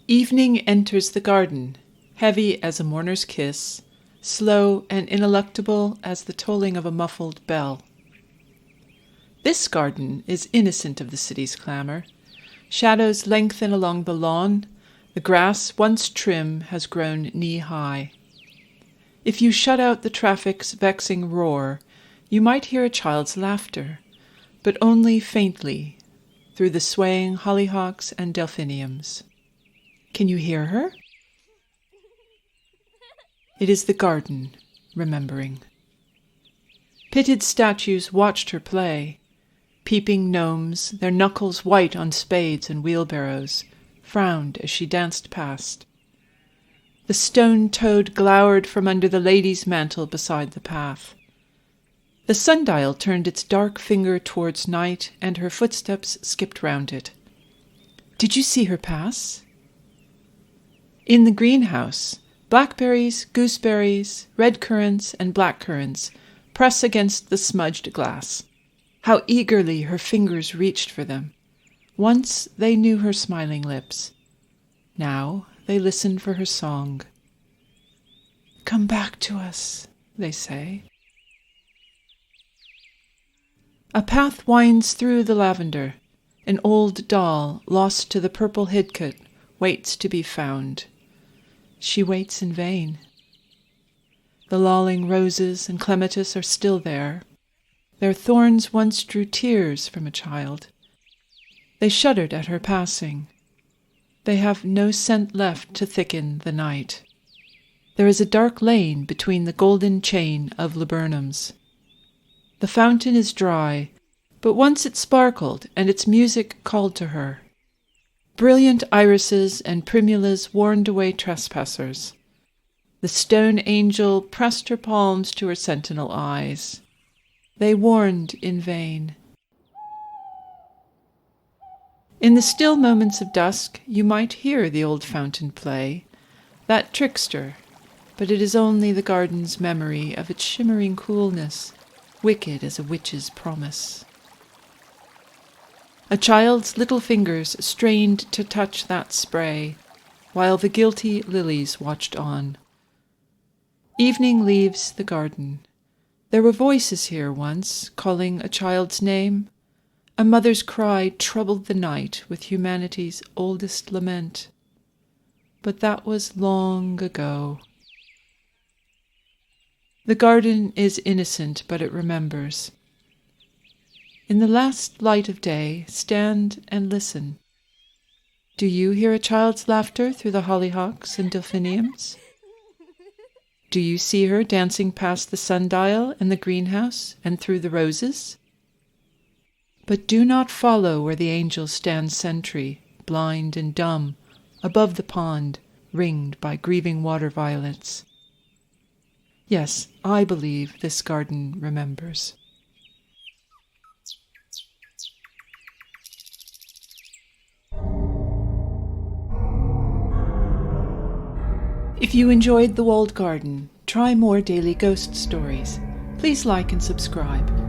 Evening enters the garden, heavy as a mourner's kiss, slow and ineluctable as the tolling of a muffled bell. This garden is innocent of the city's clamor. Shadows lengthen along the lawn. The grass, once trim, has grown knee-high. If you shut out the traffic's vexing roar, you might hear a child's laughter, but only faintly, through the swaying hollyhocks and delphiniums. Can you hear her? It is the garden, remembering. Pitted statues watched her play. Peeping gnomes, their knuckles white on spades and wheelbarrows, frowned as she danced past. The stone toad glowered from under the lady's mantle beside the path. The sundial turned its dark finger towards night, and her footsteps skipped round it. Did you see her pass? In the greenhouse, blackberries, gooseberries, red currants, and black currants press against the smudged glass. How eagerly her fingers reached for them. Once they knew her smiling lips. Now they listen for her song. Come back to us, they say. A path winds through the lavender. An old doll, lost to the purple hidcote, waits to be found. She waits in vain. The lolling roses and clematis are still there. Their thorns once drew tears from a child. They shuddered at her passing. They have no scent left to thicken the night. There is a dark lane between the golden chain of laburnums. The fountain is dry, but once it sparkled and its music called to her. Brilliant irises and primulas warned away trespassers. The stone angel pressed her palms to her sentinel eyes. They warned in vain. In the still moments of dusk, you might hear the old fountain play, that trickster, but it is only the garden's memory of its shimmering coolness, wicked as a witch's promise. A child's little fingers strained to touch that spray, while the guilty lilies watched on. Evening leaves the garden. There were voices here once, calling a child's name. A mother's cry troubled the night with humanity's oldest lament. But that was long ago. The garden is innocent, but it remembers. In the last light of day, stand and listen. Do you hear a child's laughter through the hollyhocks and delphiniums? Do you see her dancing past the sundial and the greenhouse and through the roses? But do not follow where the angels stand sentry, blind and dumb, above the pond, ringed by grieving water violets. Yes, I believe this garden remembers. If you enjoyed The Walled Garden, try more daily ghost stories. Please like and subscribe.